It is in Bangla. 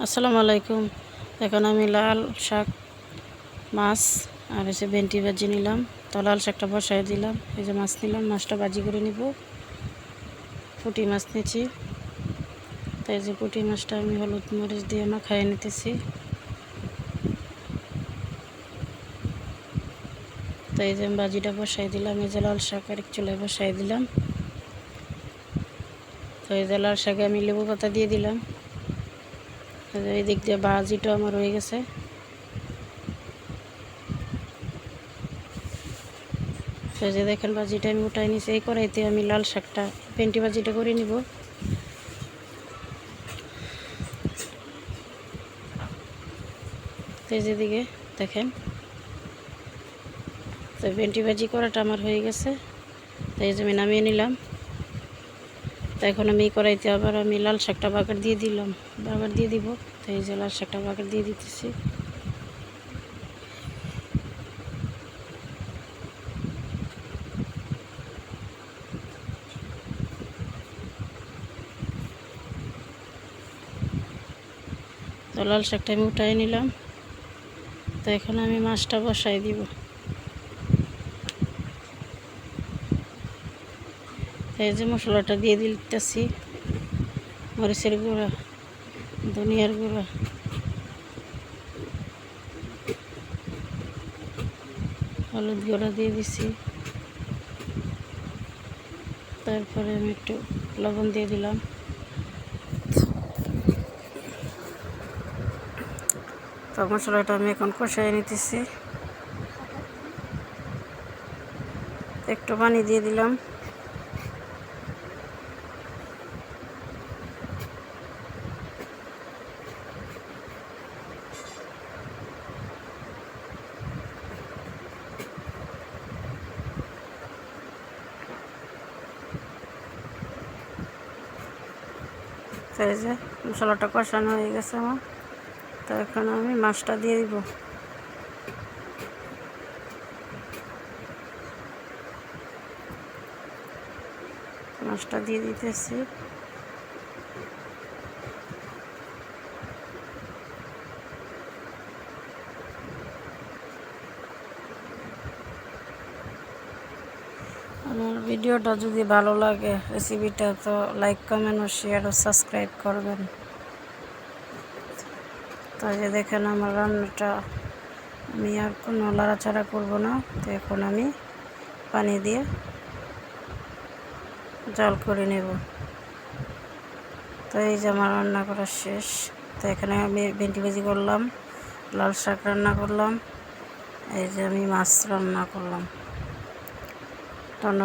আসসালামু আলাইকুম। এখন আমি লাল শাক, মাছ আর হচ্ছে ভেন্ডি ভাজি নিলাম। তো লাল শাকটা বসাই দিলাম। এই যে মাছ নিলাম, মাছটা ভাজি করে নিব। পুঁটি মাছ নিয়েছি, তাই যে পুঁটি মাছটা আমি হলুদ মরিচ দিয়ে মাখাইয়ে নিতেছি। তাই যে আমি ভাজিটা বসাই দিলাম। এই যে লাল শাক আর চুলায় বসাই দিলাম। তো এই যে লাল শাকে আমি লেবু পাতা দিয়ে দিলাম। এই দিক দিয়ে ভাজিটা আমার হয়ে গেছে। তো যে দেখেন ভাজিটা আমি উঠাই নিছি। এই কড়াইতে আমি লাল শাকটা ভেন্ডি ভাজিটা করে নিব। তো যেদিকে দেখেন, তো ভেন্ডি ভাজি করাটা আমার হয়ে গেছে। তাই যে আমি নামিয়ে নিলাম। তো এখন আমি কড়াইতে আবার আমি লাল শাকটা বাগার দিয়ে দিলাম, বাগার দিয়ে দিব। তো এই যে লাল শাকটা বাগার দিয়ে দিতেছি। তো লাল শাকটা আমি উঠাই নিলাম। তো এখন আমি মাছটা বসাই দিব। এই যে মশলাটা দিয়ে দিতেছি, মরিচের গুঁড়া, ধনিয়ার গুঁড়া, হলুদ গুঁড়া দিয়ে দিছি। তারপরে আমি একটু লবণ দিয়ে দিলাম। তো মশলাটা আমি এখন কষাই নিতেছি। একটু পানি দিয়ে দিলাম। তো এই যে মশলাটা কষানো হয়ে গেছে আমার। তো এখন আমি মাছটা দিয়ে দিব। মাছটা দিয়ে দিতেছি। আমার ভিডিওটা যদি ভালো লাগে, রেসিপিটা, তো লাইক, কমেন্ট ও শেয়ার ও সাবস্ক্রাইব করবেন। তো যে দেখেন আমার রান্নাটা আমি আর কোনো লাড়াচাড়া করব না। তো এখন আমি পানি দিয়ে জল করে নেব। তো এই যে আমার রান্না করা শেষ। তো এখানে আমি ভেন্ডি ভাজি করলাম, লাল শাক রান্না করলাম, এই যে আমি মাছ রান্না করলাম। ধন্যবাদ।